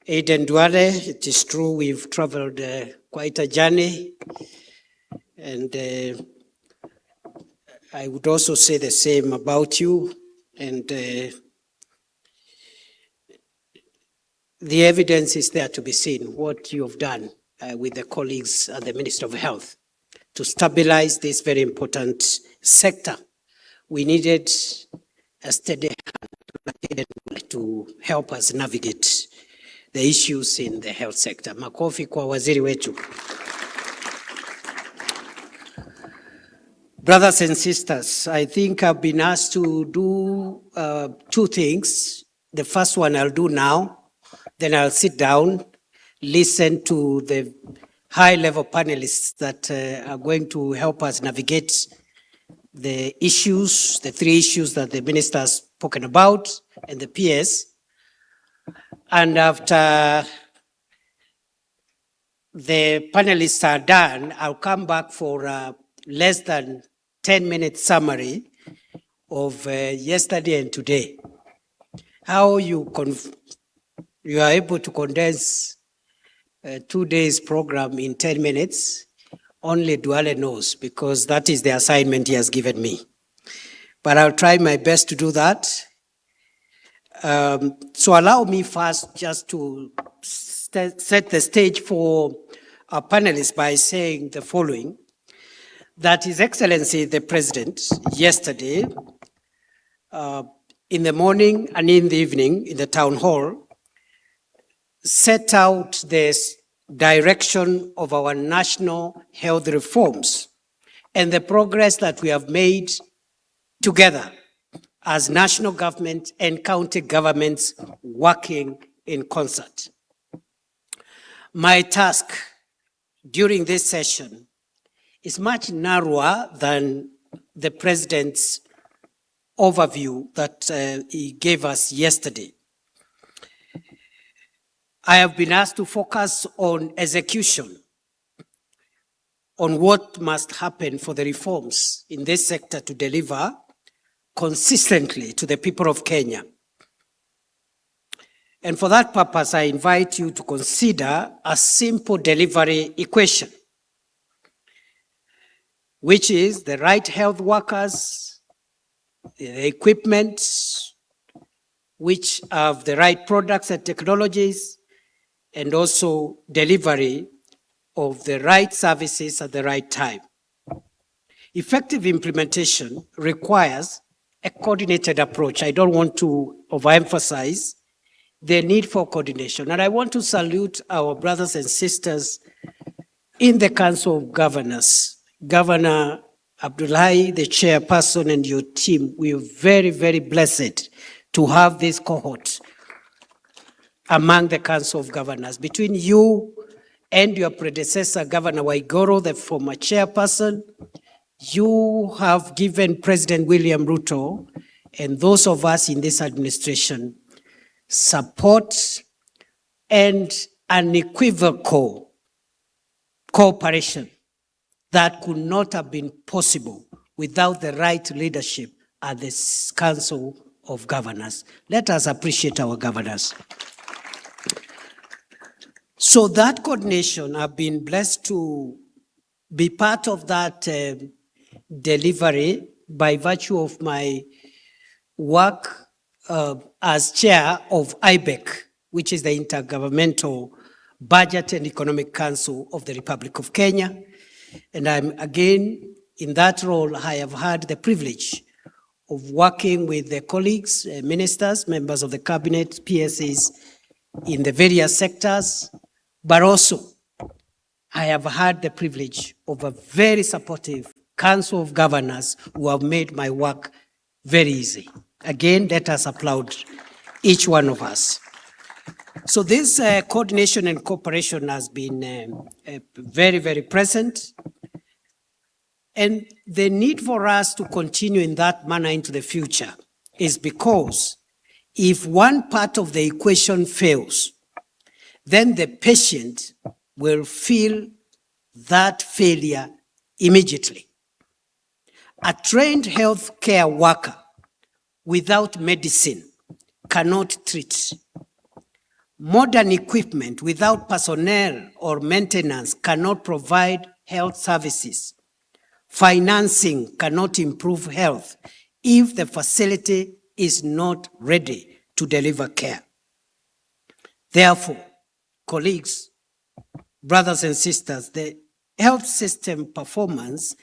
Aiden Duale, it is true we've traveled quite a journey, and I would also say the same about you, and the evidence is there to be seen, what you've done with the colleagues at the Ministry of Health to stabilize this very important sector. We needed a steady hand to help us navigate the issues in the health sector. Makofi kwa waziri wetu. Brothers and sisters, I think I've been asked to do two things. The first one I'll do now, then I'll sit down, listen to the high-level panelists that are going to help us navigate the issues, the three issues that the minister has spoken about, and the PS. And after the panelists are done, I'll come back for a less than 10-minute summary of yesterday and today. How you are able to condense 2 days program in 10 minutes, only Duale knows, because that is the assignment he has given me. But I'll try my best to do that. So allow me first just to set the stage for our panelists by saying the following, that His Excellency the President yesterday, in the morning and in the evening in the town hall, set out the direction of our national health reforms and the progress that we have made together as national government and county governments working in concert. My task during this session is much narrower than the President's overview that he gave us yesterday. I have been asked to focus on execution, on what must happen for the reforms in this sector to deliver consistently to the people of Kenya. And for that purpose, I invite you to consider a simple delivery equation, which is the right health workers, the equipment, which have the right products and technologies, and also delivery of the right services at the right time. Effective implementation requires a coordinated approach. I don't want to overemphasize the need for coordination. And I want to salute our brothers and sisters in the Council of Governors. Governor Abdullahi, the chairperson, and your team, we are very, very blessed to have this cohort among the Council of Governors. Between you and your predecessor, Governor Waigoro, the former chairperson, you have given President William Ruto and those of us in this administration support and unequivocal cooperation that could not have been possible without the right leadership at the Council of Governors. Let us appreciate our governors. So that coordination, I've been blessed to be part of that delivery by virtue of my work as chair of IBEC, which is the Intergovernmental Budget and Economic Council of the Republic of Kenya. And I'm again, in that role, I have had the privilege of working with the colleagues, ministers, members of the cabinet, PSAs in the various sectors, but also I have had the privilege of a very supportive Council of Governors who have made my work very easy. Again, let us applaud each one of us. So this coordination and cooperation has been very, very present. And the need for us to continue in that manner into the future is because if one part of the equation fails, then the patient will feel that failure immediately. A trained healthcare worker without medicine cannot treat. Modern equipment without personnel or maintenance cannot provide health services. Financing cannot improve health if the facility is not ready to deliver care. Therefore, colleagues, brothers and sisters, the health system performance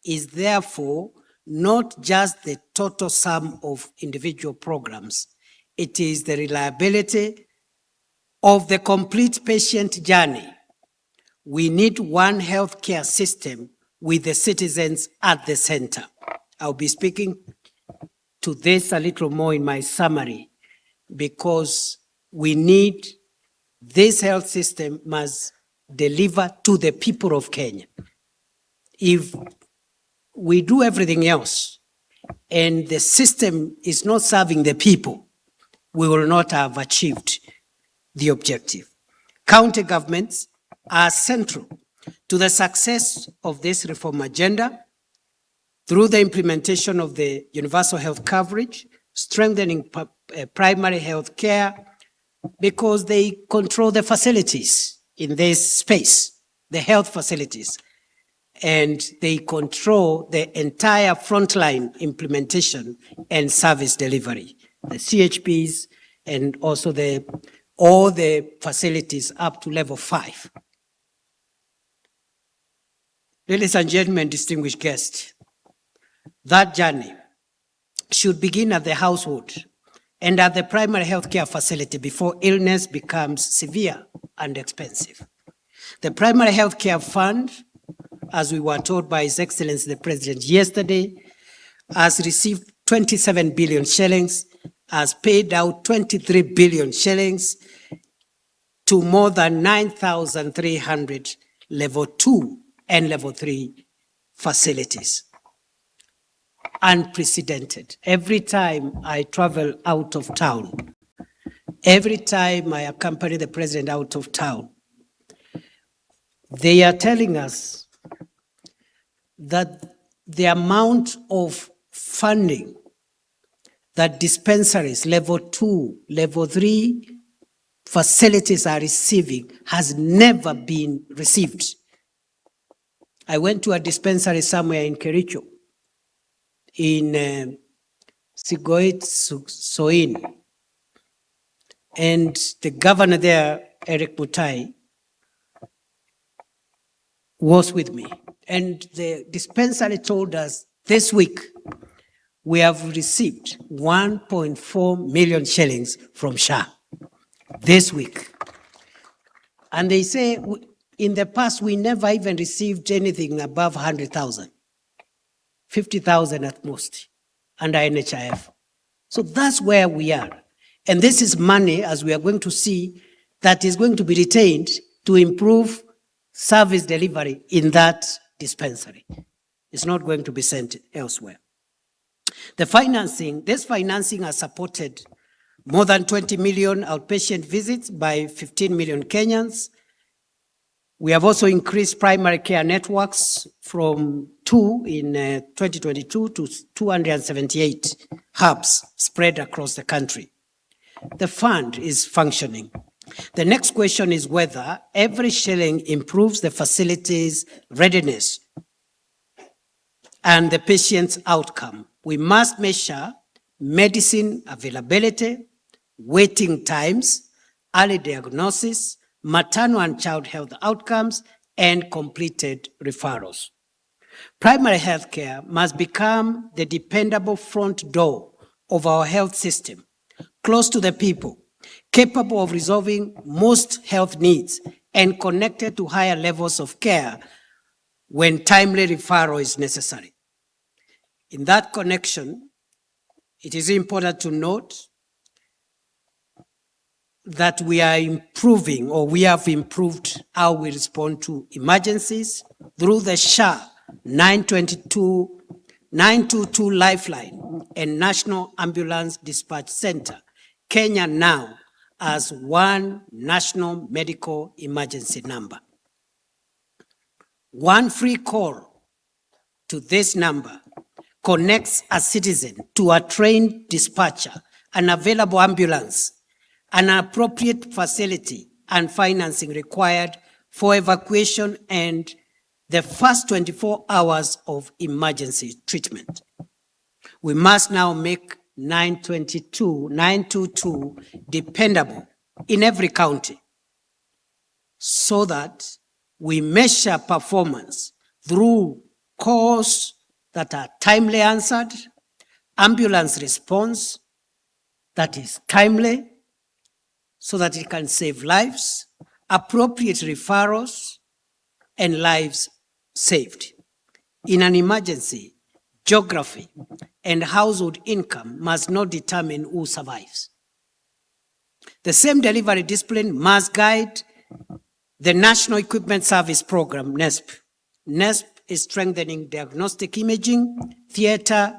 is therefore not just the total sum of individual programs. It is the reliability of the complete patient journey. We need one healthcare system with the citizens at the center. I'll be speaking to this a little more in my summary, because we need this health system must deliver to the people of Kenya. If we do everything else and the system is not serving the people, we will not have achieved the objective. County governments are central to the success of this reform agenda through the implementation of the universal health coverage, strengthening primary health care, because they control the facilities in this space, the health facilities, and they control the entire frontline implementation and service delivery, the CHPs, and also all the facilities up to level 5. Ladies and gentlemen, distinguished guests, that journey should begin at the household and at the primary healthcare facility before illness becomes severe and expensive. The primary healthcare fund, as we were told by His Excellency the President yesterday, has received 27 billion shillings, has paid out 23 billion shillings to more than 9,300 level 2 and level 3 facilities. Unprecedented. Every time I travel out of town, every time I accompany the President out of town, they are telling us that the amount of funding that dispensaries, level 2, level 3 facilities are receiving has never been received. I went to a dispensary somewhere in Kericho, in Sigoit Soin, and the governor there, Eric Mutai, was with me. And the dispensary told us this week we have received 1.4 million shillings from SHA this week. And they say in the past we never even received anything above 100,000, 50,000 at most under NHIF. So that's where we are. And this is money, as we are going to see, that is going to be retained to improve service delivery in that dispensary. It's not going to be sent elsewhere. The financing, this financing has supported more than 20 million outpatient visits by 15 million Kenyans. We have also increased primary care networks from 2 in 2022 to 278 hubs spread across the country. The fund is functioning. The next question is whether every shilling improves the facility's readiness and the patient's outcome. We must measure medicine availability, waiting times, early diagnosis, maternal and child health outcomes, and completed referrals. Primary health care must become the dependable front door of our health system, close to the people, capable of resolving most health needs, and connected to higher levels of care when timely referral is necessary. In that connection, it is important to note that we are improving, or we have improved how we respond to emergencies through the SHA 922 Lifeline and National Ambulance Dispatch Center. Kenya now has one national medical emergency number. One free call to this number connects a citizen to a trained dispatcher, an available ambulance, an appropriate facility and financing required for evacuation and the first 24 hours of emergency treatment. We must now make 922 dependable in every county so that we measure performance through calls that are timely answered, ambulance response that is timely so that it can save lives, appropriate referrals, and lives saved. In an emergency, geography and household income must not determine who survives. The same delivery discipline must guide the National Equipment Service Program, NESP. NESP is strengthening diagnostic imaging, theater,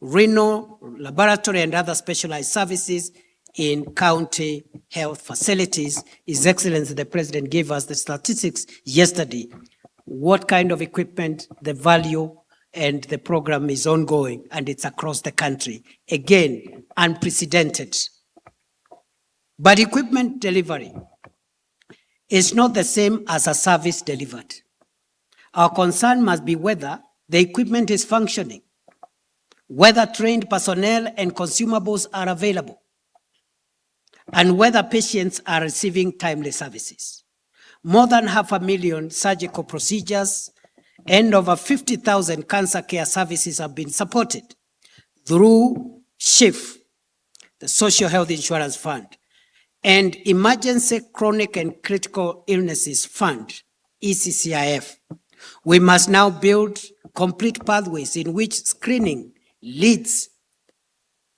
renal, laboratory, and other specialized services in county health facilities. His Excellency, the President gave us the statistics yesterday, what kind of equipment, the value, and the program is ongoing, and it's across the country. Again, unprecedented. But equipment delivery is not the same as a service delivered. Our concern must be whether the equipment is functioning, whether trained personnel and consumables are available, and whether patients are receiving timely services. More than 500,000 surgical procedures and over 50,000 cancer care services have been supported through SHIF, the Social Health Insurance Fund, and Emergency Chronic and Critical Illnesses Fund, ECCIF. We must now build complete pathways in which screening leads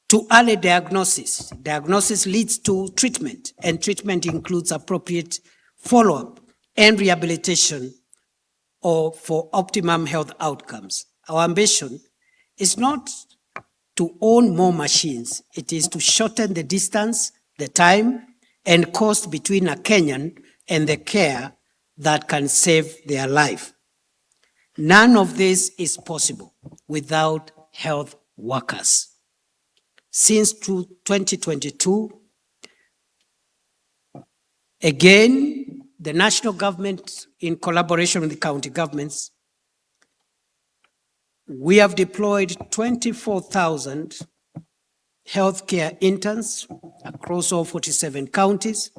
to early diagnosis. Diagnosis leads to treatment, and treatment includes appropriate follow-up and rehabilitation or for optimum health outcomes. Our ambition is not to own more machines. It is to shorten the distance, the time, and cost between a Kenyan and the care that can save their life. None of this is possible without health workers. Since 2022, again, the national government, in collaboration with the county governments, we have deployed 24,000 healthcare interns across all 47 counties.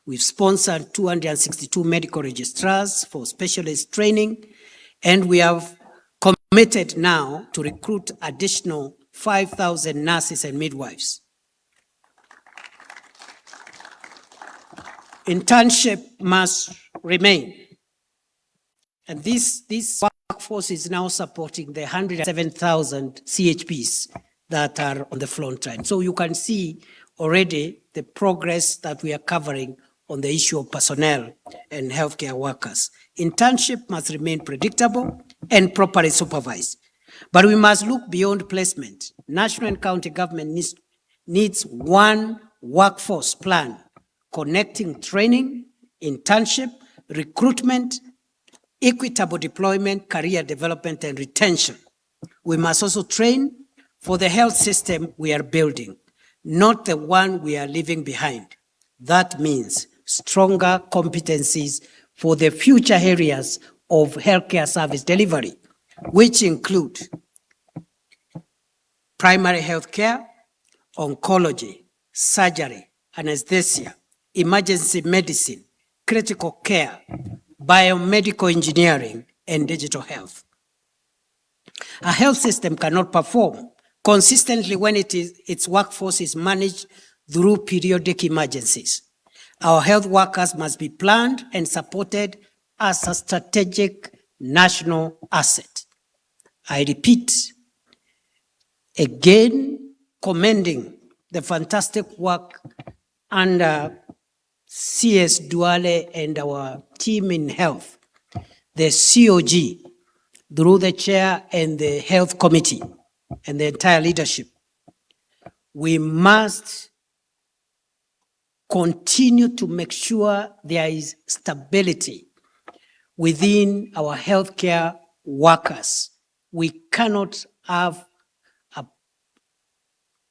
We've sponsored 262 medical registrars for specialist training, and we have committed now to recruit additional 5,000 nurses and midwives. Internship must remain. And this workforce is now supporting the 107,000 CHPs that are on the front line. So you can see already the progress that we are covering on the issue of personnel and healthcare workers. Internship must remain predictable and properly supervised. But we must look beyond placement. National and county government needs one workforce plan connecting training, internship, recruitment, equitable deployment, career development, and retention. We must also train for the health system we are building, not the one we are leaving behind. That means stronger competencies for the future areas of healthcare service delivery, which include primary health care, oncology, surgery, anesthesia, emergency medicine, critical care, biomedical engineering, and digital health. A health system cannot perform consistently when its workforce is managed through periodic emergencies. Our health workers must be planned and supported as a strategic national asset. I repeat, again, commending the fantastic work under CS Duale and our team in health, the COG, through the chair and the health committee and the entire leadership. We must continue to make sure there is stability within our healthcare workers. We cannot have a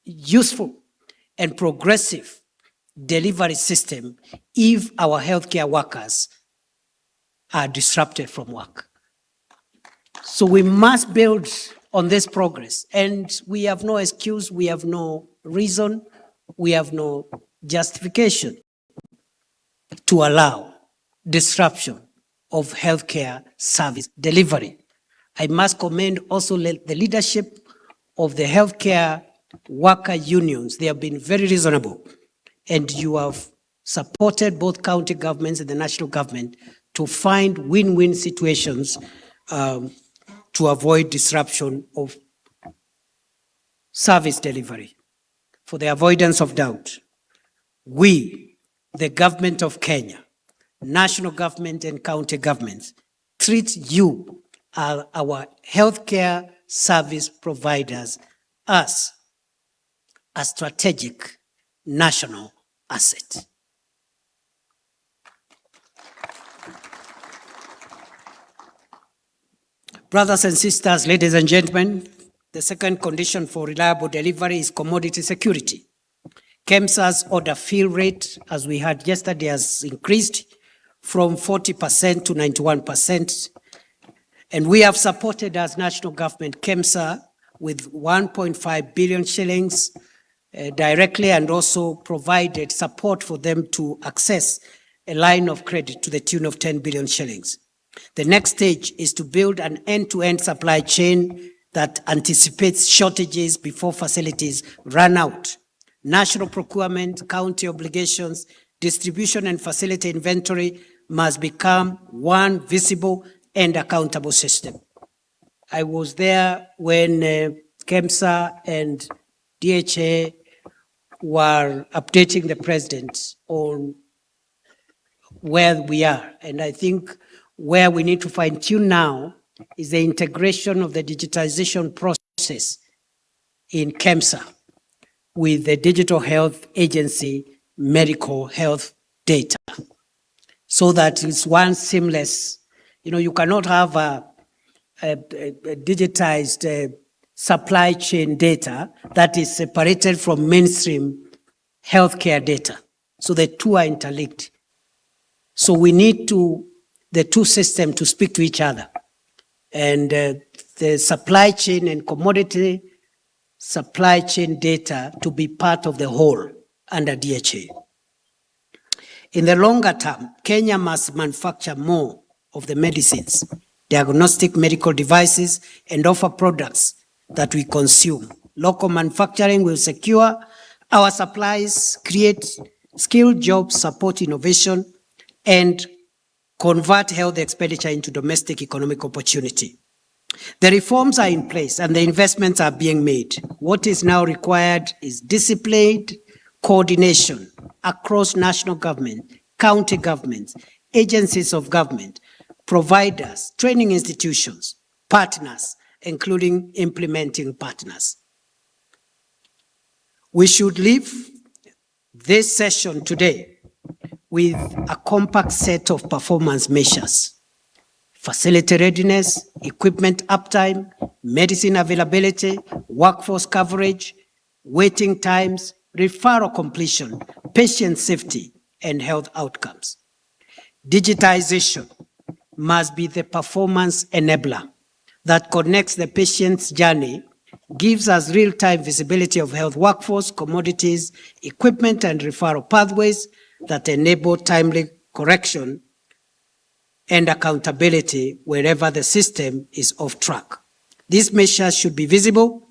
useful and progressive delivery system if our healthcare workers are disrupted from work. So we must build on this progress, and we have no excuse, we have no reason, we have no justification to allow disruption of healthcare service delivery. I must commend also the leadership of the healthcare worker unions. They have been very reasonable, and you have supported both county governments and the national government to find win-win situations to avoid disruption of service delivery. For the avoidance of doubt, we, the government of Kenya, national government and county governments, treat you, our healthcare service providers, as a strategic national asset. Brothers and sisters, ladies and gentlemen, the second condition for reliable delivery is commodity security. KEMSA's order fill rate, as we heard yesterday, has increased from 40% to 91%. And we have supported as national government KEMSA with 1.5 billion shillings directly, and also provided support for them to access a line of credit to the tune of 10 billion shillings. The next stage is to build an end-to-end supply chain that anticipates shortages before facilities run out. National procurement, county obligations, distribution and facility inventory must become one visible and accountable system. I was there when KEMSA and DHA were updating the president on where we are. And I think where we need to fine tune now is the integration of the digitization process in KEMSA with the Digital Health Agency medical health data, so that it's one seamless. You cannot have a digitized supply chain data that is separated from mainstream healthcare data. So the two are interlinked. So we need the two systems to speak to each other. And the supply chain and commodity supply chain data to be part of the whole under DHA. In the longer term, Kenya must manufacture more of the medicines, diagnostic medical devices, and offer products that we consume. Local manufacturing will secure our supplies, create skilled jobs, support innovation, and convert health expenditure into domestic economic opportunity. The reforms are in place and the investments are being made. What is now required is disciplined coordination across national government, county governments, agencies of government, providers, training institutions, partners, including implementing partners. We should leave this session today with a compact set of performance measures: facility readiness, equipment uptime, medicine availability, workforce coverage, waiting times, referral completion, patient safety, and health outcomes. Digitization must be the performance enabler that connects the patient's journey, gives us real-time visibility of health workforce, commodities, equipment, and referral pathways that enable timely correction and accountability wherever the system is off track. These measures should be visible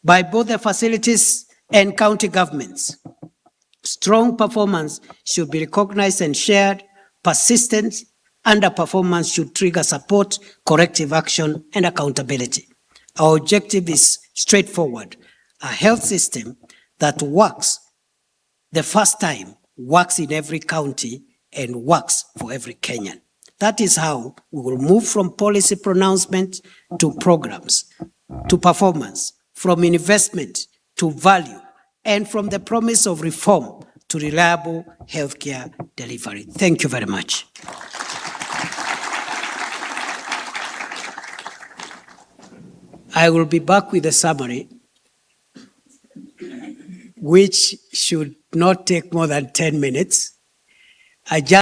by both the facilities and county governments. Strong performance should be recognized and shared. Persistent underperformance should trigger support, corrective action, and accountability. Our objective is straightforward: a health system that works the first time, works in every county, and works for every Kenyan. That is how we will move from policy pronouncement to programs, to performance, from investment to value, and from the promise of reform to reliable healthcare delivery. Thank you very much. I will be back with a summary which should not take more than 10 minutes. I just